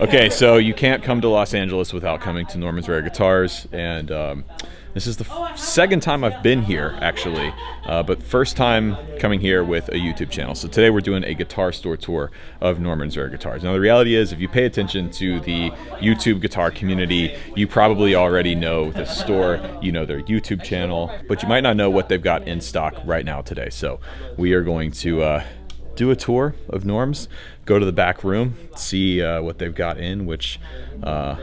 Okay, so you can't come to Los Angeles without coming to Norman's Rare Guitars, and this is the second time I've been here, actually, but first time coming here with a YouTube channel. So today we're doing a guitar store tour of Norman's Rare Guitars. Now the reality is, if you pay attention to the YouTube guitar community, you probably already know the store, you know their YouTube channel, but you might not know what they've got in stock right now today. So we are going to do a tour of Norm's, go to the back room, see what they've got in, which I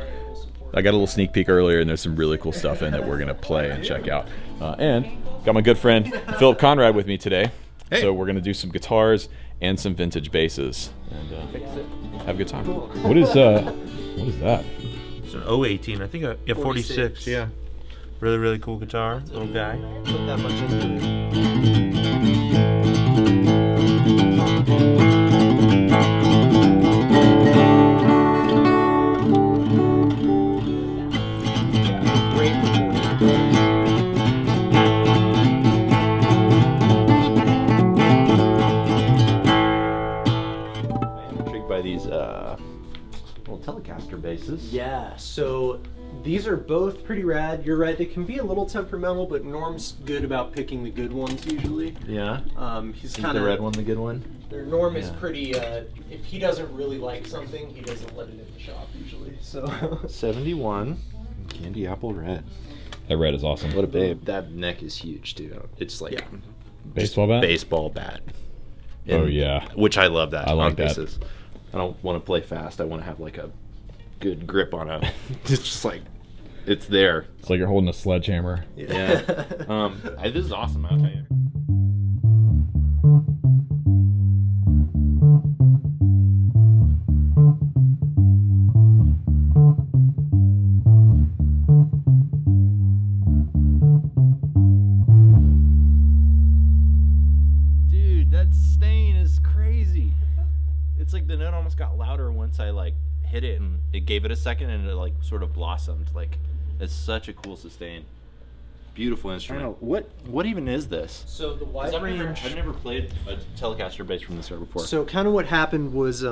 got a little sneak peek earlier, and there's some really cool stuff in that we're going to play and check out. And got my good friend Philip Conrad with me today. Hey. So we're going to do some guitars and some vintage basses and have a good time. What is that? It's an 018, I think a 46, yeah. Really, really cool guitar, little guy. Put that much into it. Telecaster basses. Yeah, so these are both pretty rad. You're right, they can be a little temperamental, but Norm's good about picking the good ones usually. Yeah. He's kind of the red one, the good one. Norm is pretty. If he doesn't really like something, he doesn't let it in the shop usually. So 71 Candy Apple Red. That red is awesome. What a babe. That neck is huge too. It's like baseball bat. Baseball bat. Oh yeah. Which I love that. I like on basses. I don't want to play fast. I want to have like a good grip on it. It's just like, it's there. It's like you're holding a sledgehammer. Yeah. This is awesome, I'll tell you. Dude, that stain is crazy. It's like the note almost got louder once I like hit it, and it gave it a second, and it like sort of blossomed. Like, it's such a cool sustain. Beautiful instrument. I don't know, what even is this? So the wide range. I've never played a Telecaster bass from this era before. So kind of what happened was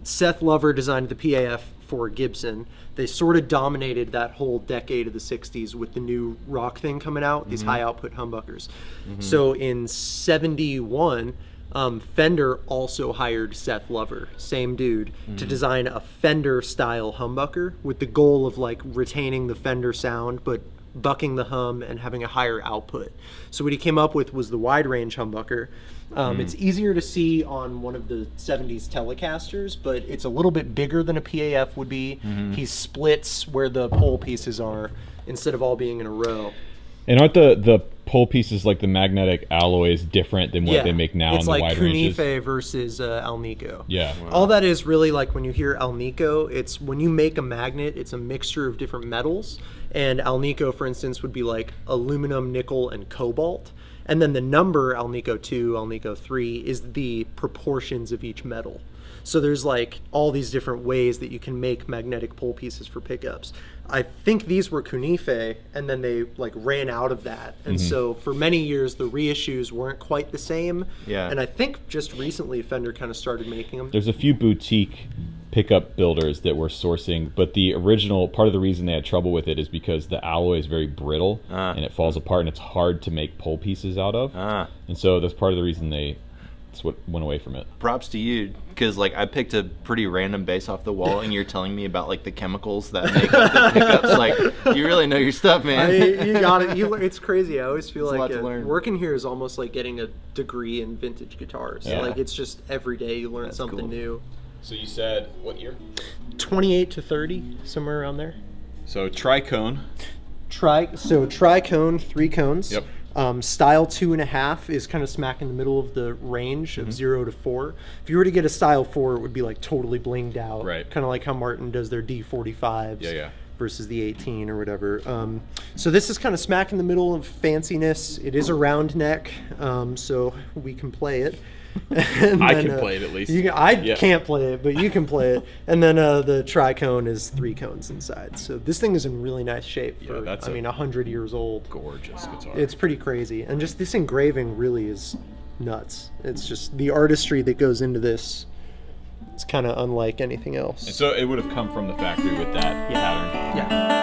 Seth Lover designed the PAF for Gibson. They sort of dominated that whole decade of the 60s with the new rock thing coming out, these high output humbuckers. So in 71, Fender also hired Seth Lover, same dude, to design a Fender style humbucker with the goal of like retaining the Fender sound but bucking the hum and having a higher output. So what he came up with was the wide range humbucker. It's easier to see on one of the 70s Telecasters, but it's a little bit bigger than a PAF would be. He splits where the pole pieces are instead of all being in a row. And aren't the pole pieces, like the magnetic alloys, different than what they make now in the wide ranges? It's like Cunife versus Alnico. Yeah. Wow. All that is really, like when you hear Alnico, it's when you make a magnet, it's a mixture of different metals. And Alnico, for instance, would be like aluminum, nickel, and cobalt. And then the number Alnico 2, Alnico 3 is the proportions of each metal. So there's like all these different ways that you can make magnetic pole pieces for pickups. I think these were Cunife, and then they like ran out of that. And so for many years, the reissues weren't quite the same. Yeah. And I think just recently Fender kind of started making them. There's a few boutique pickup builders that were sourcing, but the original, part of the reason they had trouble with it is because the alloy is very brittle and it falls apart, and it's hard to make pole pieces out of. And so that's part of the reason that's what went away from it. Props to you, because like I picked a pretty random bass off the wall, and you're telling me about like the chemicals that make up the pickups. Like, you really know your stuff, man. You got it. It's crazy. I always feel It's like a lot to learn. Working here is almost like getting a degree in vintage guitars. Yeah. Like, it's just every day you learn something new. So you said what year? 28 to 30, somewhere around there. So tricone. Tricone, 3 cones. Yep. Style 2.5 is kind of smack in the middle of the range of 0 to 4. If you were to get a style 4, it would be like totally blinged out. Right. Kind of like how Martin does their D45s. Yeah. Versus the 18 or whatever. So this is kind of smack in the middle of fanciness. It is a round neck, so we can play it. I can play it at least. Can't play it, but you can play it. And then the tricone is 3 cones inside. So this thing is in really nice shape for, 100 years old. Gorgeous guitar. It's pretty crazy. And just this engraving really is nuts. It's just the artistry that goes into this It's kind of unlike anything else. And so it would have come from the factory with that pattern. Yeah.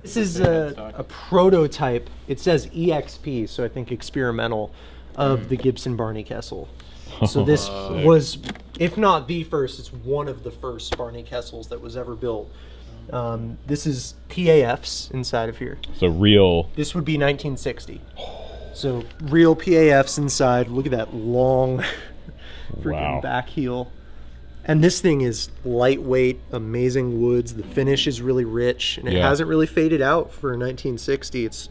This is a prototype. It says EXP, so I think experimental, of the Gibson Barney Kessel. So this was, if not the first, it's one of the first Barney Kessels that was ever built. This is PAFs inside of here. So real. This would be 1960. So real PAFs inside. Look at that long freaking back heel. And this thing is lightweight, amazing woods. The finish is really rich, and it hasn't really faded out for 1960. It's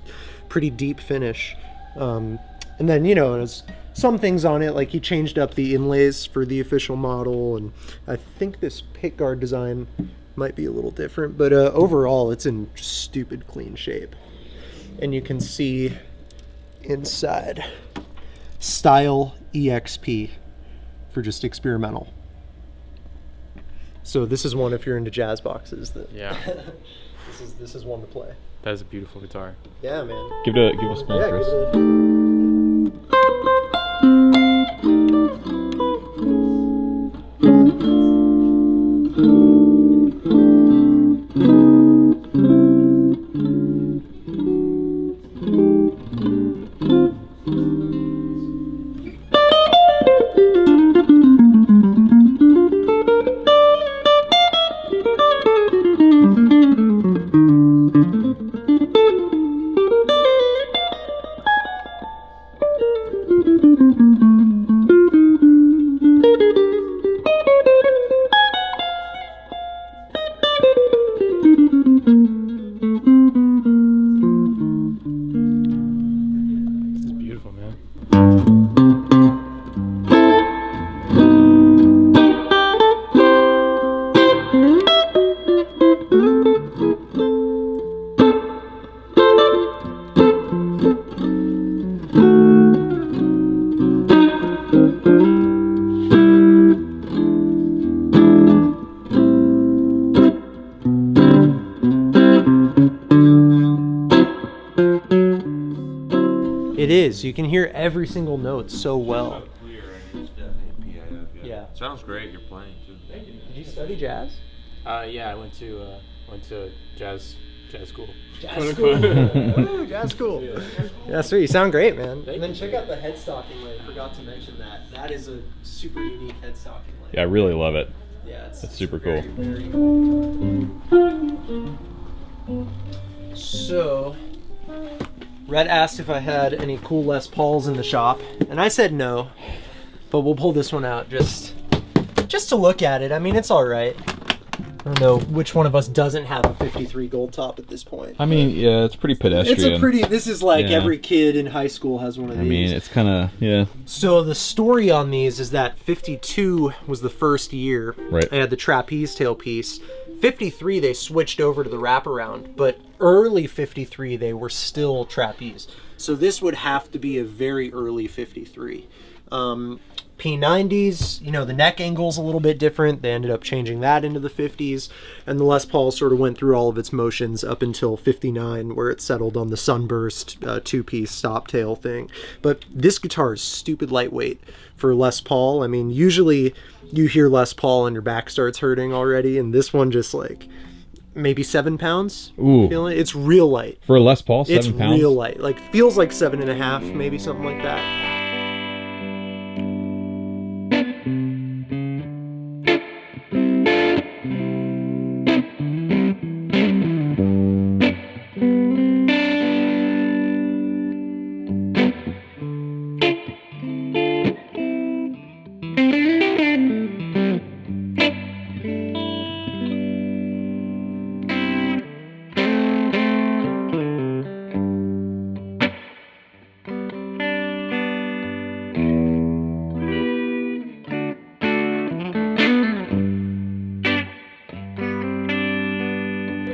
pretty deep finish. And then, you know, there's some things on it, like he changed up the inlays for the official model, and I think this pickguard design might be a little different, but overall it's in stupid clean shape. And you can see inside, Style EXP for just experimental. So this is one, if you're into jazz boxes, that this is one to play. That is a beautiful guitar. Yeah, man. Give it a spin, Yeah, Chris. give it This is beautiful, man. It is. You can hear every single note so well. Clear, and it's definitely a PAF. Yeah. Sounds great. You're playing too. Did you study jazz? Yeah, I went to jazz school. Jazz school. Ooh, jazz school. Yeah, sweet. You sound great, man. And then check out the headstocking lay. I forgot to mention that. That is a super unique headstocking lay. Yeah, I really love it. Yeah, That's super cool. Very cool. So, Rhett asked if I had any cool Les Pauls in the shop, and I said no, but we'll pull this one out just to look at it. I mean, it's all right. I don't know which one of us doesn't have a 53 Goldtop at this point. I mean, yeah, it's pretty pedestrian. It's a pretty, this is like Yeah. every kid in high school has one of these. I mean, it's kind of, yeah. So the story on these is that 52 was the first year. Right. They had the trapeze tailpiece. 53 they switched over to the wraparound, but early 53 they were still trapeze. So this would have to be a very early 53. P90s, you know, the neck angle's a little bit different. They ended up changing that into the 50s, and the Les Paul sort of went through all of its motions up until 59, where it settled on the sunburst two-piece stop tail thing. But this guitar is stupid lightweight for Les Paul. I mean, usually you hear Les Paul and your back starts hurting already, and this one just like maybe 7 pounds. Ooh. Feeling it? It's real light. For a Les Paul, 7 It's pounds? real light. Like feels like 7.5, maybe something like that.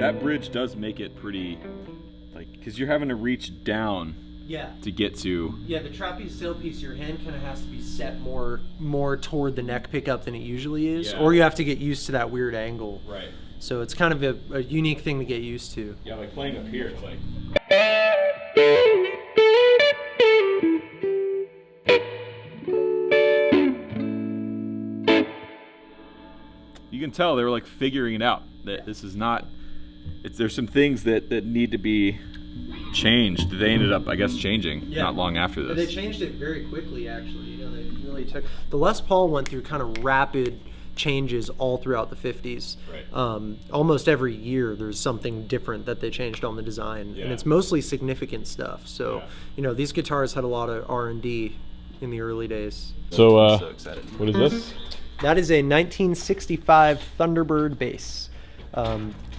that bridge does make it pretty, like, because you're having to reach down Yeah. to get to. Yeah, the trapeze tailpiece, your hand kind of has to be set more toward the neck pickup than it usually is, Yeah. or you have to get used to that weird angle. Right. So it's kind of a unique thing to get used to. Yeah, like playing up here, it's like. You can tell they were like figuring it out. That this is not. There's some things that need to be changed. They ended up, I guess, changing not long after this. They changed it very quickly, actually. You know, they really took. The Les Paul went through kind of rapid changes all throughout the 50s. Right. Almost every year there's something different that they changed on the design, and it's mostly significant stuff. So, you know, these guitars had a lot of R&D in the early days. So, I'm so excited. what is this? That is a 1965 Thunderbird bass.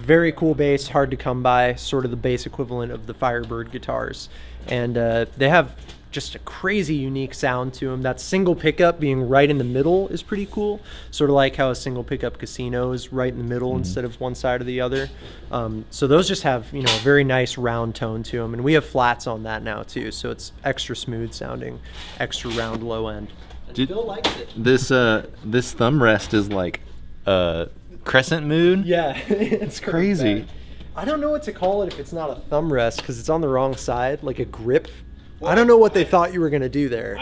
Very cool bass, hard to come by, sort of the bass equivalent of the Firebird guitars. And they have just a crazy unique sound to them. That single pickup being right in the middle is pretty cool. Sort of like how a single pickup Casino is right in the middle instead of one side or the other. So those just have, you know, a very nice round tone to them. And we have flats on that now too, so it's extra smooth sounding, extra round low end. And Phil likes it. This thumb rest is like crescent moon. Yeah, it's crazy. bad. I don't know what to call it if it's not a thumb rest, because it's on the wrong side, like a grip. I don't know what they thought you were gonna do there.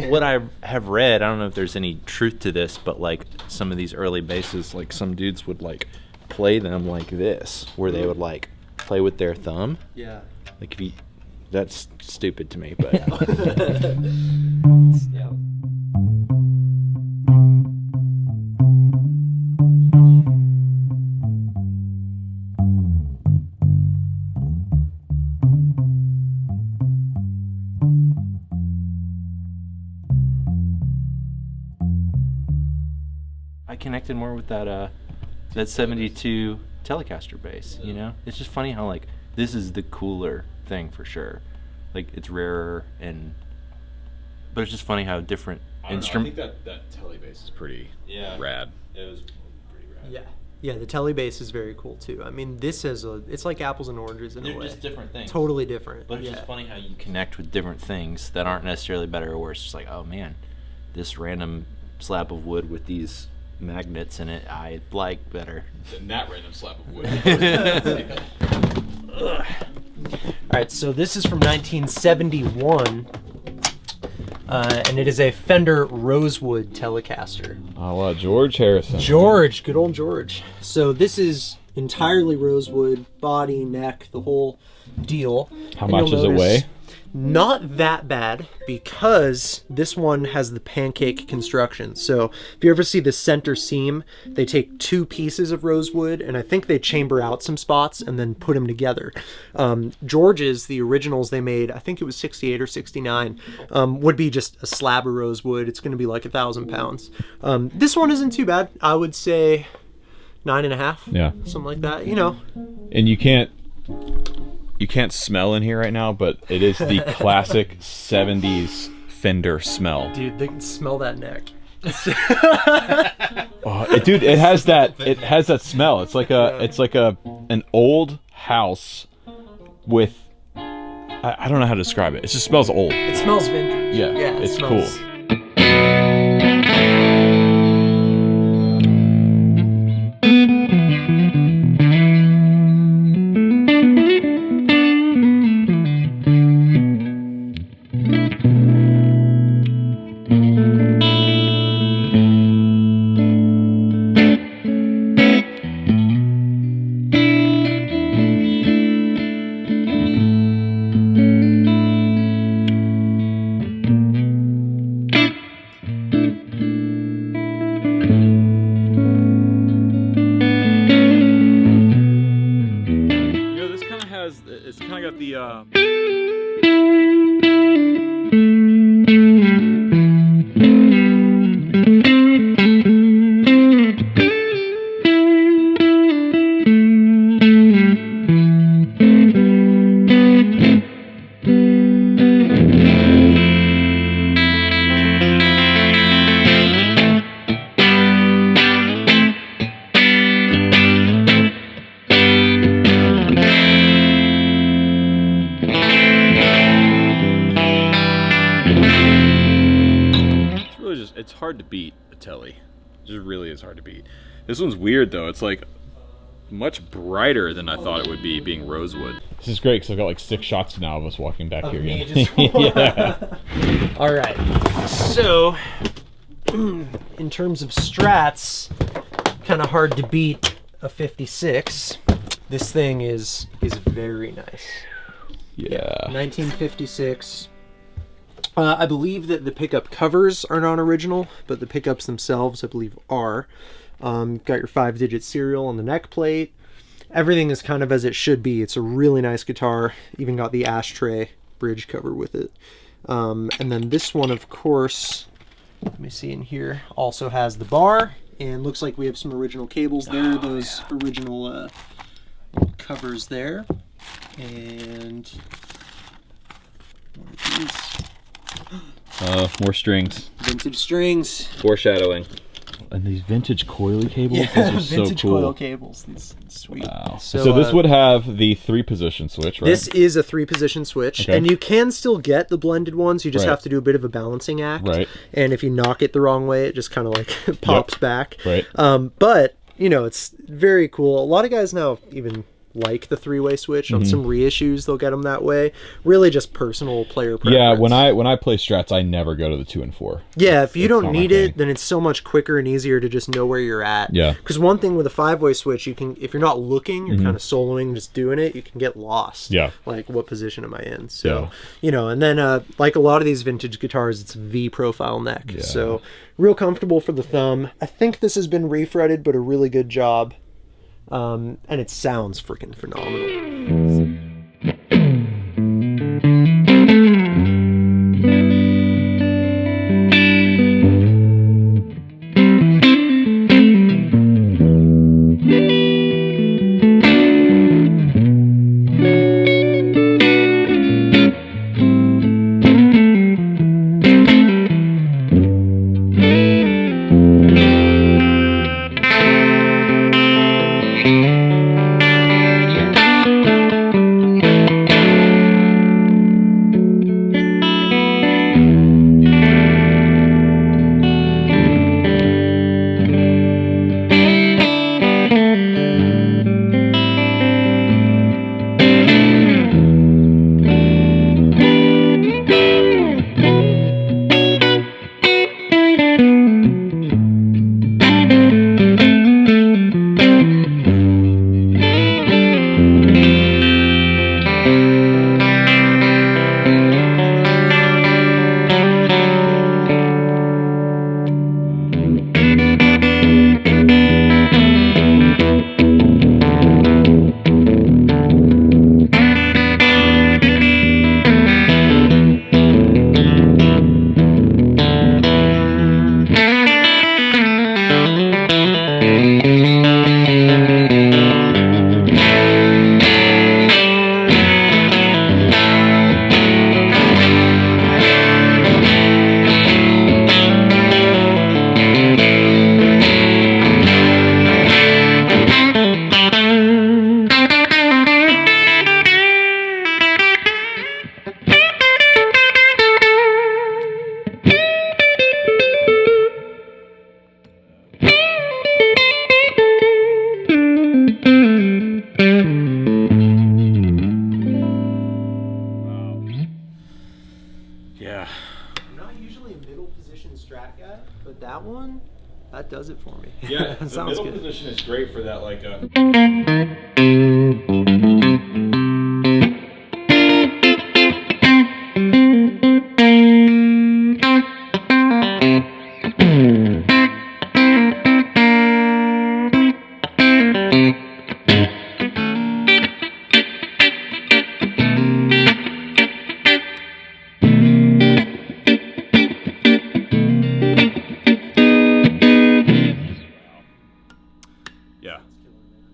What I have read, I don't know if there's any truth to this, but like some of these early basses, like some dudes would like play them like this, where they would like play with their thumb. Yeah. Like if you, that's stupid to me, but Yeah. I connected more with that 72 Telecaster bass, you know? It's just funny how like this is the cooler thing for sure. Like it's rarer but it's just funny how different instrument. I think that tele bass is pretty rad. It was pretty rad. Yeah. Yeah, the tele bass is very cool too. I mean, this has it's like apples and oranges in a They're way. just different things. Totally different. But it's just funny how you connect with different things that aren't necessarily better or worse. Just like, oh man, this random slab of wood with these magnets in it, I like better. Than that random slab of wood. All right, so this is from 1971, and it is a Fender Rosewood Telecaster. Oh, wow, George Harrison. George, good old George. So this is entirely rosewood, body, neck, the whole deal. How And much you'll is it notice weigh? Not that bad, because this one has the pancake construction. So if you ever see the center seam, they take two pieces of rosewood, and I think they chamber out some spots and then put them together. George's, the originals they made, I think it was 68 or 69, would be just a slab of rosewood. It's going to be like 1,000 pounds. This one isn't too bad. I would say 9.5. Yeah. Something like that, you know. And you can't smell in here right now, but it is the classic 70s Fender smell. Dude, they can smell that neck. Dude, it has that smell. It's like an old house with I don't know how to describe it. It just smells old. It smells vintage. Yeah, it it's smells- cool. hard to beat a Tele. It just really is hard to beat. This one's weird though. It's like much brighter than I thought it would be, being Rosewood. This is great because I've got like 6 shots now of us walking back here again. Yeah. All right. So, in terms of strats, kind of hard to beat a 56. This thing is very nice. Yeah. 1956. I believe that the pickup covers are non-original, but the pickups themselves, I believe, are. Got your 5-digit serial on the neck plate. Everything is kind of as it should be. It's a really nice guitar. Even got the ashtray bridge cover with it. And then this one, of course, let me see in here, also has the bar. And looks like we have some original cables there. Those original covers there. And what are these? More strings. Vintage strings. Foreshadowing. And these vintage coily cables, Yeah, these are vintage so cool. coil cables. These sweet. Wow. So this would have the 3-position switch, right? This is a 3-position switch, Okay. and you can still get the blended ones. You just Right. have to do a bit of a balancing act. Right. And if you knock it the wrong way, it just kind of like pops back. Right. But you know, it's very cool. A lot of guys now even like the 3-way switch on some reissues. They'll get them that way. Really, just personal player preference. Yeah, when I play strats, I never go to the 2 and 4. Yeah, if you It's don't not my need it, thing. then it's so much quicker and easier to just know where you're at. Yeah. Because one thing with a 5-way switch, you can, if you're not looking, you're kind of soloing, just doing it, you can get lost. Yeah. Like, what position am I in? So, Yeah. you know, and then like a lot of these vintage guitars, it's V profile neck. Yeah. So, real comfortable for the thumb. I think this has been refretted, but a really good job. And it sounds freaking phenomenal. That one, that does it for me. Yeah, the sounds middle good. position is great for that, like yeah,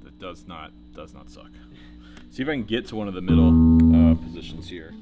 that does not suck. See if I can get to one of the middle positions here.